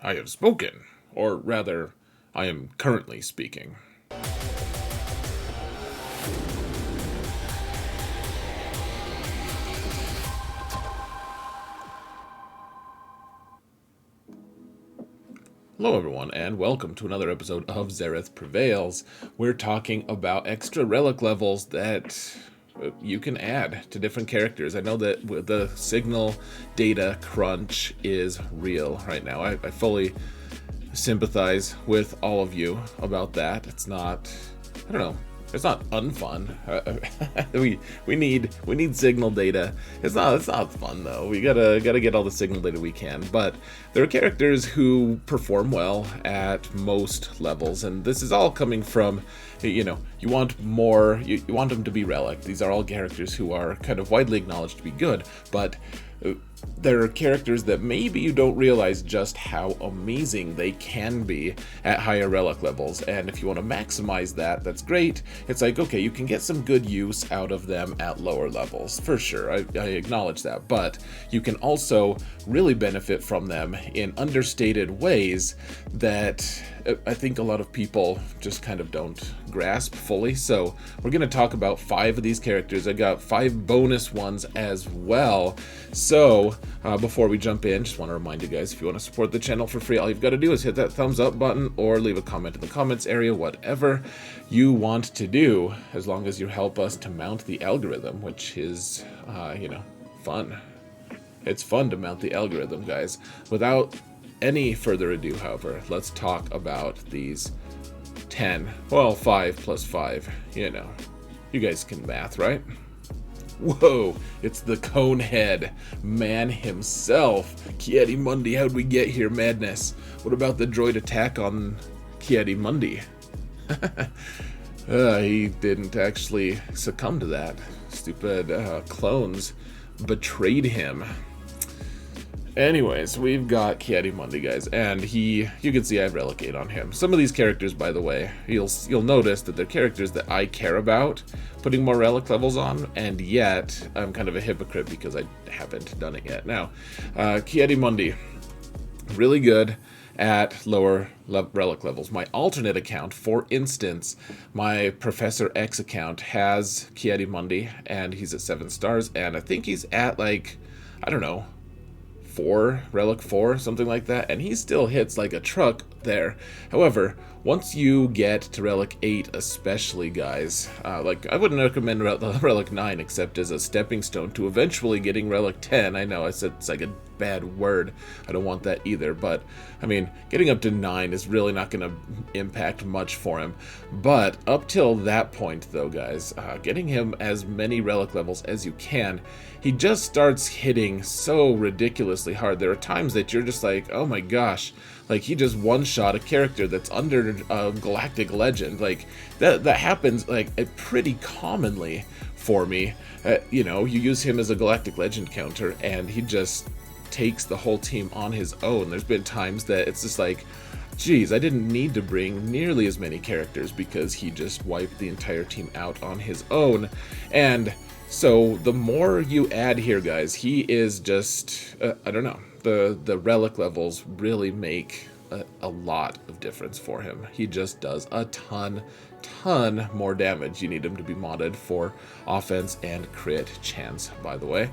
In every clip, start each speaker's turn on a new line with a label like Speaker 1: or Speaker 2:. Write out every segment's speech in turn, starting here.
Speaker 1: I have spoken. Or rather, I am currently speaking. Hello everyone, and welcome to another episode of Zareth Prevails. We're talking about extra relic levels that you can add to different characters. I know that the signal data crunch is real right now. I fully sympathize with all of you about that. It's not, I don't know, it's not unfun. We need signal data. It's not fun though. We gotta get all the signal data we can. But there are characters who perform well at most levels, and this is all coming from, you want more. You want them to be Relic. These are all characters who are kind of widely acknowledged to be good, but there are characters that maybe you don't realize just how amazing they can be at higher relic levels, and if you want to maximize that, that's great. It's like, okay, you can get some good use out of them at lower levels, for sure, I acknowledge that, but you can also really benefit from them in understated ways that I think a lot of people just kind of don't grasp fully. So we're going to talk about 5 of these characters. I got 5 bonus ones as well. So before we jump in, just want to remind you guys, if you want to support the channel for free, all you've got to do is hit that thumbs up button or leave a comment in the comments area, whatever you want to do, as long as you help us to mount the algorithm, which is, fun. It's fun to mount the algorithm, guys. Without any further ado, however, let's talk about these 5 plus 5, you guys can math, right? Whoa, it's the Conehead man himself. Ki-Adi-Mundi, how'd we get here, madness? What about the droid attack on Ki-Adi-Mundi? He didn't actually succumb to that. Stupid clones betrayed him. Anyways, we've got Ki-Adi-Mundi, guys, and you can see I have Relic 8 on him. Some of these characters, by the way, you'll notice that they're characters that I care about putting more Relic levels on, and yet I'm kind of a hypocrite because I haven't done it yet. Now, Ki-Adi-Mundi, really good at lower relic levels. My alternate account, for instance, my Professor X account, has Ki-Adi-Mundi, and he's at 7 stars, and I think he's at, like, I don't know, 4, Relic 4, something like that, and he still hits like a truck there. However, once you get to Relic 8 especially, guys, like, I wouldn't recommend Relic 9 except as a stepping stone to eventually getting Relic 10. I know I said it's like a bad word, I don't want that either, but I mean, getting up to 9 is really not going to impact much for him. But up till that point though, guys, getting him as many Relic levels as you can, he just starts hitting so ridiculously hard. There are times that you're just like, oh my gosh, like he just one-shot a character that's under a galactic legend. Like that happens like pretty commonly for me. You use him as a galactic legend counter and he just takes the whole team on his own. There's been times that it's just like, geez, I didn't need to bring nearly as many characters because he just wiped the entire team out on his own. And so the more you add here, guys, he is just, I don't know, the relic levels really make a lot of difference for him. He just does a ton more damage. You need him to be modded for offense and crit chance, by the way.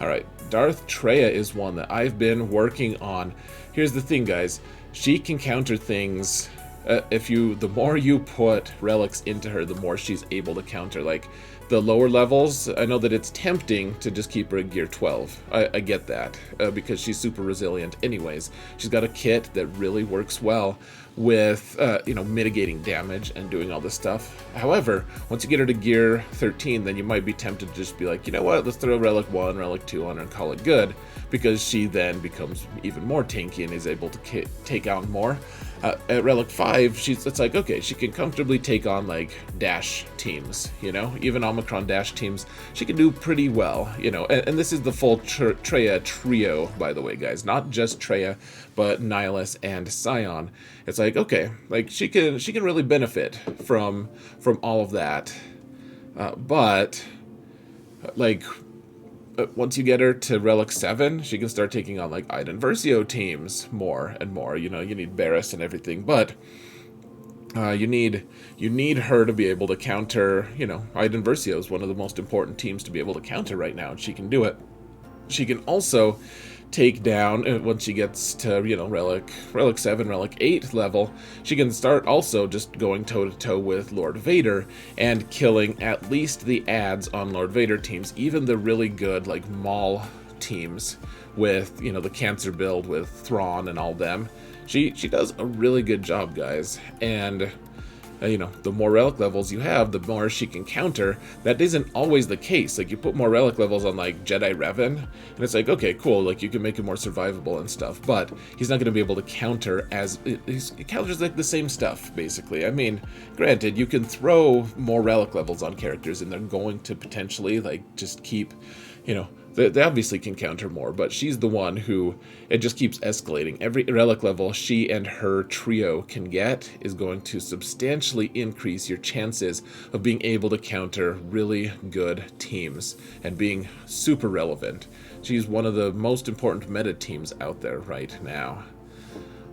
Speaker 1: Alright, Darth Treya is one that I've been working on. Here's the thing, guys. She can counter things. The more you put relics into her, the more she's able to counter. Like, the lower levels, I know that it's tempting to just keep her at gear 12. I get that, because she's super resilient anyways. She's got a kit that really works well with, mitigating damage and doing all this stuff. However, once you get her to gear 13, then you might be tempted to just be like, you know what, let's throw Relic 1, Relic 2 on her and call it good, because she then becomes even more tanky and is able to take out more. At Relic 5, it's like, okay, she can comfortably take on, like, dash teams, even Omicron dash teams. She can do pretty well, and this is the full Treya trio, by the way, guys. Not just Treya, but Nihilus and Scion. It's like, okay, like, she can really benefit from all of that. But, like, once you get her to Relic 7, she can start taking on like Iden Versio teams more and more. You know, you need Barris and everything, but you need her to be able to counter. You know, Iden Versio is one of the most important teams to be able to counter right now, and she can do it. She can also take down, once she gets to, you know, Relic 7, Relic 8 level, she can start also just going toe-to-toe with Lord Vader and killing at least the ads on Lord Vader teams, even the really good, like, Maul teams with, you know, the Cancer build with Thrawn and all them. She does a really good job, guys, and you know, the more relic levels you have, the more she can counter. That isn't always the case. Like, you put more relic levels on, like, Jedi Revan, and it's like, okay, cool, like, you can make it more survivable and stuff, but he's not going to be able to counter as... He counters, like, the same stuff, basically. I mean, granted, you can throw more relic levels on characters, and they're going to potentially, like, just keep, you know... They obviously can counter more, but she's the one who, it just keeps escalating. Every relic level she and her trio can get is going to substantially increase your chances of being able to counter really good teams and being super relevant. She's one of the most important meta teams out there right now.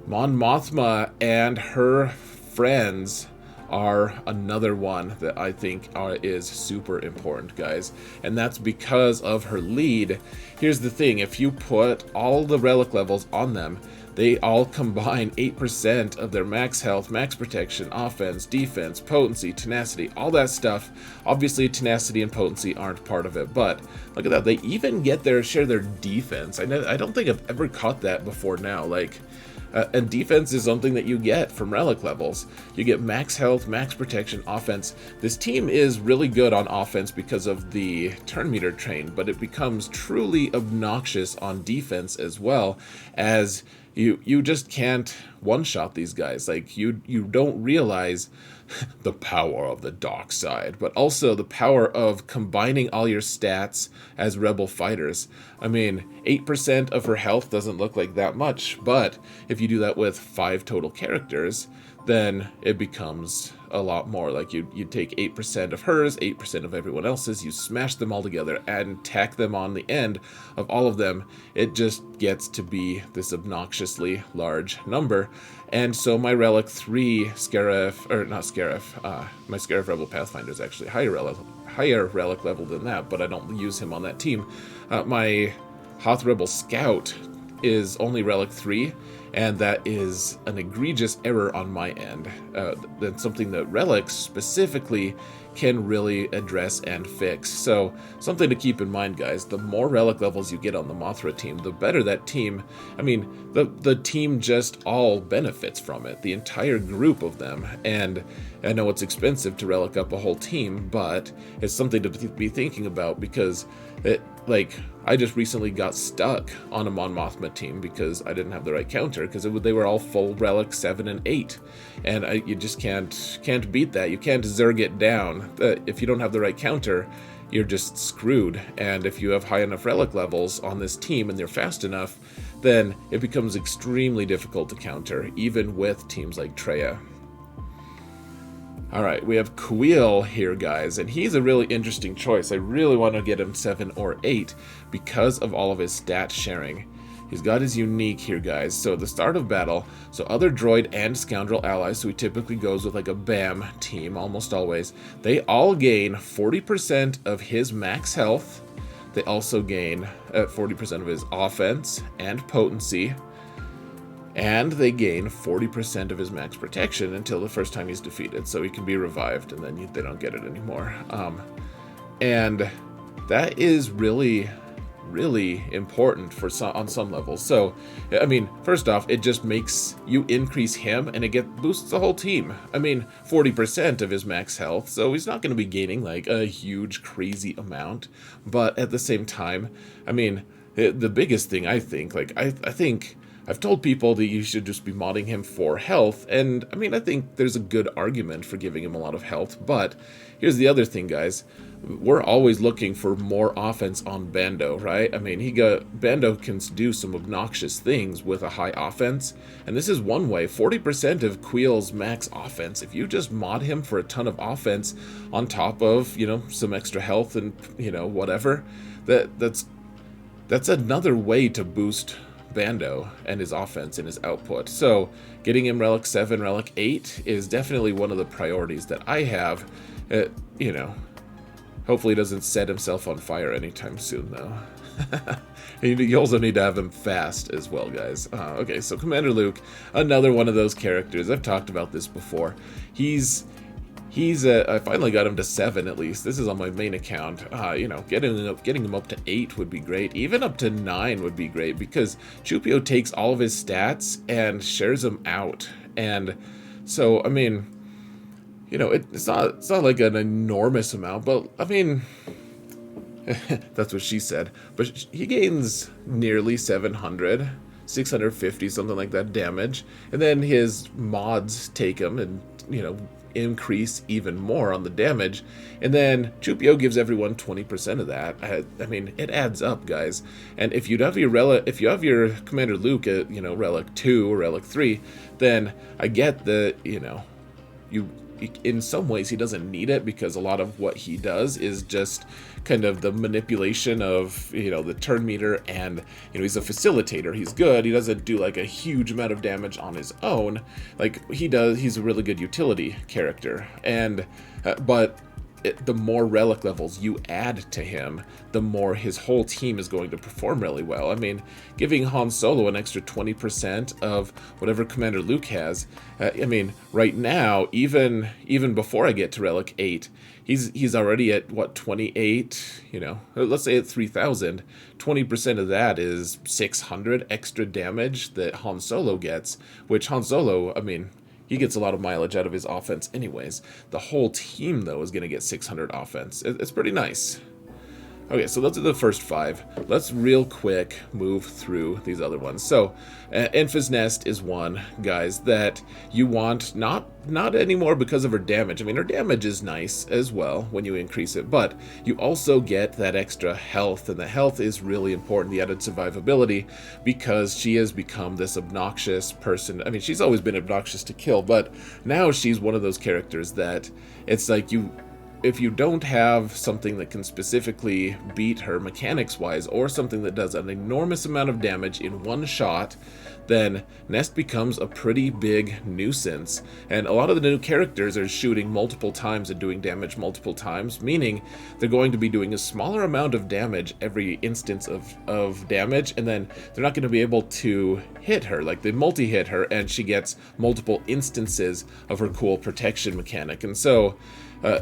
Speaker 1: Mon Mothma and her friends are another one that I think is super important, guys, and that's because of her lead. Here's the thing, if you put all the relic levels on them, they all combine 8% of their max health, max protection, offense, defense, potency, tenacity, all that stuff. Obviously tenacity and potency aren't part of it, but look at that, they even get their share their defense. I don't think I've ever caught that before now. Like, and defense is something that you get from relic levels. You get max health, max protection, offense. This team is really good on offense because of the turn meter train, but it becomes truly obnoxious on defense as well, as you just can't one-shot these guys. Like, you don't realize the power of the dark side, but also the power of combining all your stats as rebel fighters. I mean, 8% of her health doesn't look like that much, but if you do that with 5 total characters, then it becomes a lot more. Like, you take 8% of hers, 8% of everyone else's, you smash them all together and tack them on the end of all of them. It just gets to be this obnoxiously large number. And so my Relic 3 Scarif, or not Scarif, my Scarif Rebel Pathfinder is actually higher relic level than that, but I don't use him on that team. My Hoth Rebel Scout is only Relic 3, and that is an egregious error on my end. That's something that Relics specifically can really address and fix. So something to keep in mind, guys. The more relic levels you get on the Mothra team, the better that team. I mean, the team just all benefits from it. The entire group of them. And I know it's expensive to relic up a whole team, but it's something to be thinking about, because I just recently got stuck on a Mon Mothma team because I didn't have the right counter, because they were all full Relic 7 and 8, and you just can't beat that. You can't Zerg it down. If you don't have the right counter, you're just screwed. And if you have high enough relic levels on this team and they're fast enough, then it becomes extremely difficult to counter, even with teams like Traya. Alright, we have Kuiil here, guys, and he's a really interesting choice. I really want to get him 7 or 8 because of all of his stat sharing. He's got his unique here, guys. So at the start of battle, so other droid and scoundrel allies, so he typically goes with like a BAM team, almost always, they all gain 40% of his max health. They also gain 40% of his offense and potency. And they gain 40% of his max protection until the first time he's defeated, so he can be revived, and then they don't get it anymore. And that is really, really important on some levels. So, I mean, first off, it just makes you increase him, and it boosts the whole team. I mean, 40% of his max health, so he's not going to be gaining like a huge, crazy amount. But at the same time, I mean, the biggest thing I think, I think I've told people that you should just be modding him for health, and I mean, I think there's a good argument for giving him a lot of health, but here's the other thing, guys. We're always looking for more offense on Bando, right? I mean, Bando can do some obnoxious things with a high offense, and this is one way. 40% of Kuiil's max offense, if you just mod him for a ton of offense on top of, some extra health and, whatever, that's another way to boost Bando and his offense and his output. So getting him Relic 7, Relic 8 is definitely one of the priorities that I have. You know, hopefully he doesn't set himself on fire anytime soon, though. You also need to have him fast as well, guys. Okay, so Commander Luke, another one of those characters. I've talked about this before. I finally got him to 7 at least. This is on my main account. You know, getting him up to 8 would be great. Even up to 9 would be great because Chupio takes all of his stats and shares them out. And so, I mean, you know, it's not like an enormous amount, but I mean, that's what she said. But he gains nearly 700, 650, something like that damage. And then his mods take him and, you know, increase even more on the damage. And then Chupio gives everyone 20% of that. I mean, it adds up, guys. And if you have your Commander Luke at, you know, Relic 2 or Relic 3, then I get that, you know, in some ways he doesn't need it because a lot of what he does is just kind of the manipulation of, you know, the turn meter, and, you know, he's a facilitator. He's good. He doesn't do like a huge amount of damage on his own like he does. He's a really good utility character, and but the more relic levels you add to him, the more his whole team is going to perform really well. I mean, giving Han Solo an extra 20% of whatever Commander Luke has, I mean, right now, even before I get to Relic 8, he's already at, what, 28, you know, let's say at 3,000, 20% of that is 600 extra damage that Han Solo gets, which Han Solo, I mean, he gets a lot of mileage out of his offense anyways. The whole team, though, is going to get 600 offense. It's pretty nice. Okay, so those are the first 5. Let's real quick move through these other ones. So, Enfys Nest is one, guys, that you want not anymore because of her damage. I mean, her damage is nice as well when you increase it, but you also get that extra health, and the health is really important, the added survivability, because she has become this obnoxious person. I mean, she's always been obnoxious to kill, but now she's one of those characters that it's like if you don't have something that can specifically beat her mechanics-wise, or something that does an enormous amount of damage in one shot, then Nest becomes a pretty big nuisance. And a lot of the new characters are shooting multiple times and doing damage multiple times, meaning they're going to be doing a smaller amount of damage every instance of damage, and then they're not going to be able to hit her. Like, they multi-hit her, and she gets multiple instances of her cool protection mechanic. And so,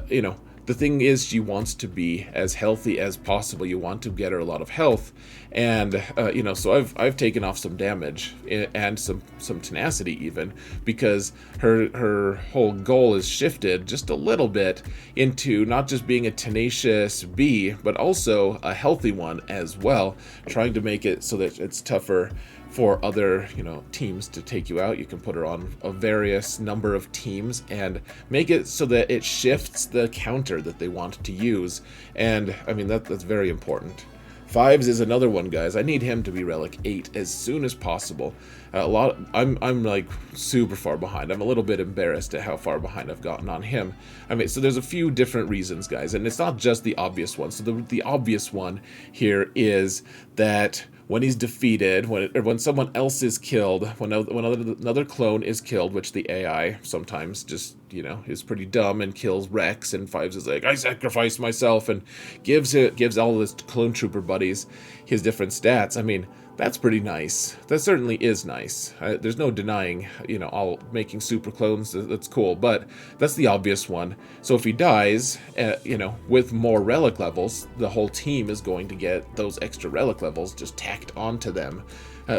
Speaker 1: you know, the thing is, she wants to be as healthy as possible. You want to get her a lot of health, and you know, so I've taken off some damage and some tenacity even, because her whole goal is shifted just a little bit into not just being a tenacious bee, but also a healthy one as well, trying to make it so that it's tougher for other, you know, teams to take you out. You can put her on a various number of teams and make it so that it shifts the counter that they want to use. And I mean, that's very important. Fives is another one, guys. I need him to be Relic 8 as soon as possible. I'm like super far behind. I'm a little bit embarrassed at how far behind I've gotten on him. I mean, so there's a few different reasons, guys, and it's not just the obvious one. So the obvious one here is that when he's defeated, when someone else is killed, when another clone is killed, which the AI sometimes just, you know, is pretty dumb and kills Rex, and Fives is like, I sacrificed myself, and gives all his clone trooper buddies his different stats. I mean, that's pretty nice. That certainly is nice. There's no denying, you know, all making super clones, that's cool, but that's the obvious one. So if he dies, you know, with more relic levels, the whole team is going to get those extra relic levels just tacked onto them,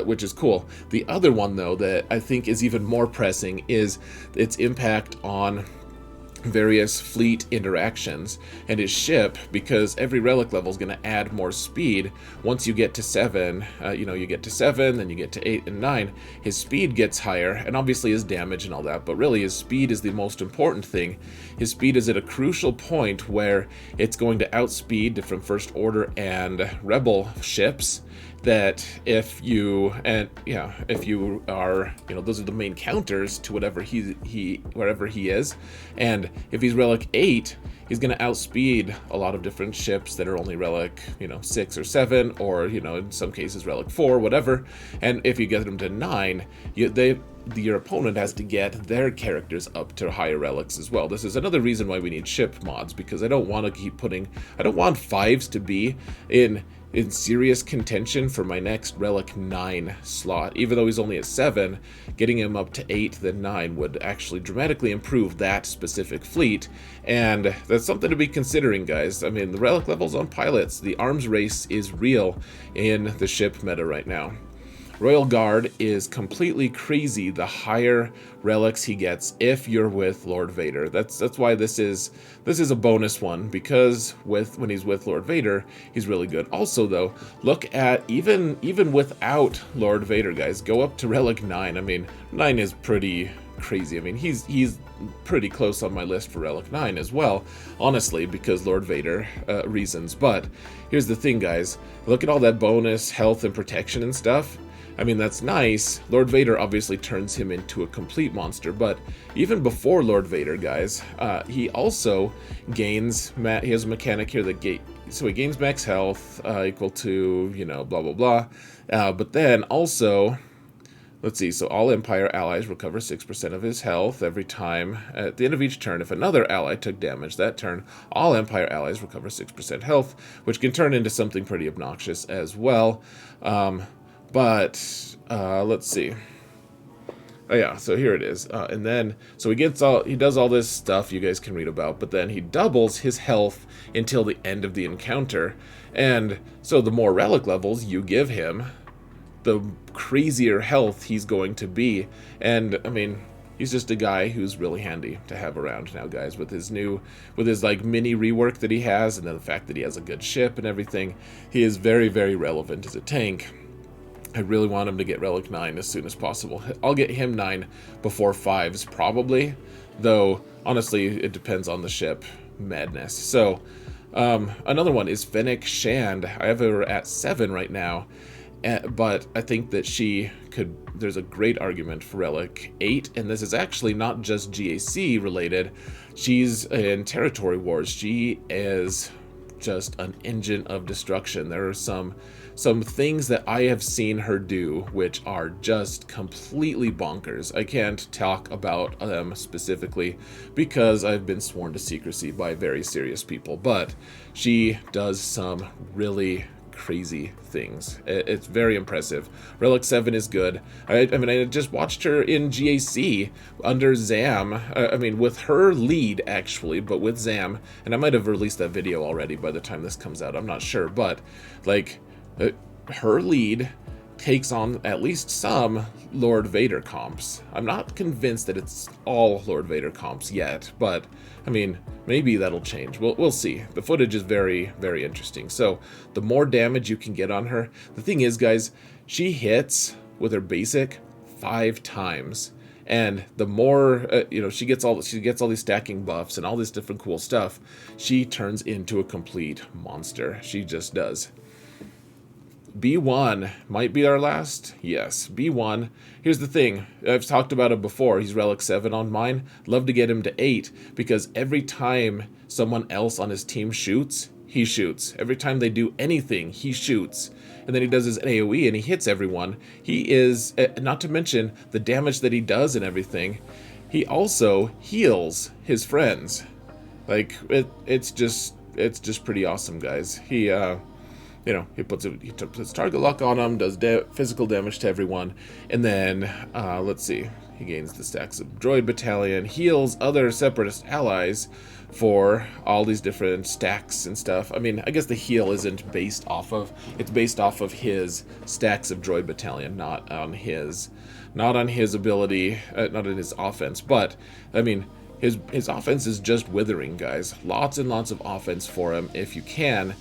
Speaker 1: which is cool. The other one, though, that I think is even more pressing is its impact on various fleet interactions and his ship, because every relic level is going to add more speed. Once you get to 7, you know, you get to 7, then you get to 8 and 9, his speed gets higher, and obviously his damage and all that, but really his speed is the most important thing. His speed is at a crucial point where it's going to outspeed different First Order and Rebel ships, that if you if you are, those are the main counters to whatever wherever he is, and if he's relic 8, he's going to outspeed a lot of different ships that are only relic 6 or 7, or in some cases relic 4, whatever. And if you get them to 9, your opponent has to get their characters up to higher relics as well. This is another reason why we need ship mods, because I don't want to keep I don't want 5s to be in serious contention for my next relic 9 slot. Even though he's only at 7, getting him up to 8 then 9 would actually dramatically improve that specific fleet, and that's something to be considering, guys. I mean, the relic levels on pilots, the arms race is real in the ship meta right now. Royal Guard is completely crazy the higher relics he gets if you're with Lord Vader. That's why this is a bonus one, because when he's with Lord Vader, he's really good. Also though, look at even without Lord Vader, guys, go up to relic 9. I mean, 9 is pretty crazy. I mean, he's pretty close on my list for relic 9 as well, honestly, because Lord Vader reasons. But here's the thing, guys, look at all that bonus health and protection and stuff. I mean, that's nice. Lord Vader obviously turns him into a complete monster, but even before Lord Vader, guys, he also gains, he has a mechanic here that so he gains max health equal to, blah, blah, blah. But then also, let's see, so all Empire allies recover 6% of his health every time. At the end of each turn, if another ally took damage that turn, all Empire allies recover 6% health, which can turn into something pretty obnoxious as well. But let's see. Oh yeah, so here it is. And then, so he does all this stuff you guys can read about, but then he doubles his health until the end of the encounter. And so the more relic levels you give him, the crazier health he's going to be. And I mean, he's just a guy who's really handy to have around now, guys, with his like mini rework that he has, and then the fact that he has a good ship and everything. He is very, very relevant as a tank. I really want him to get relic 9 as soon as possible. I'll get him 9 before 5s probably, though honestly it depends on the ship. Madness. So another one is Fennec Shand. I have her at 7 right now, but I think that there's a great argument for relic 8, and this is actually not just GAC related. She's in Territory Wars. She is just an engine of destruction. There are some things that I have seen her do which are just completely bonkers. I can't talk about them specifically because I've been sworn to secrecy by very serious people, but she does some really crazy things. It's very impressive. Relic 7 is good. I mean, I just watched her in GAC under Zam. I mean, with her lead, actually, but with Zam. And I might have released that video already by the time this comes out. I'm not sure. But, like, her lead takes on at least some Lord Vader comps. I'm not convinced that it's all Lord Vader comps yet, but I mean, maybe that'll change. We'll see. The footage is very, very interesting. So the more damage you can get on her, the thing is, guys, she hits with her basic 5 times. And the more, she gets all these stacking buffs and all this different cool stuff, she turns into a complete monster. She just does. B1 might be our last. Yes, B1. Here's the thing. I've talked about it before. He's relic 7 on mine. Love to get him to 8 because every time someone else on his team shoots, he shoots. Every time they do anything, he shoots. And then he does his AoE and he hits everyone. He is, not to mention the damage that he does and everything, he also heals his friends. Like, it's just pretty awesome, guys. He puts target lock on him, does physical damage to everyone, and then, let's see, he gains the stacks of droid battalion, heals other separatist allies for all these different stacks and stuff. I mean, I guess the heal isn't based off of, it's based off of his stacks of droid battalion, not on his ability, not in his offense, but, I mean, his offense is just withering, guys. Lots and lots of offense for him if you can.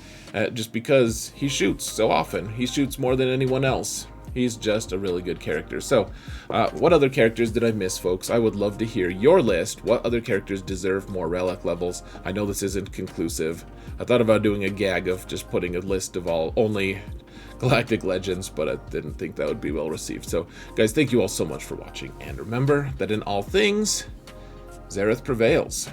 Speaker 1: Just because he shoots so often. He shoots more than anyone else. He's just a really good character. So, what other characters did I miss, folks? I would love to hear your list. What other characters deserve more relic levels? I know this isn't conclusive. I thought about doing a gag of just putting a list of only Galactic Legends, but I didn't think that would be well received. So, guys, thank you all so much for watching, and remember that in all things, Zareth prevails.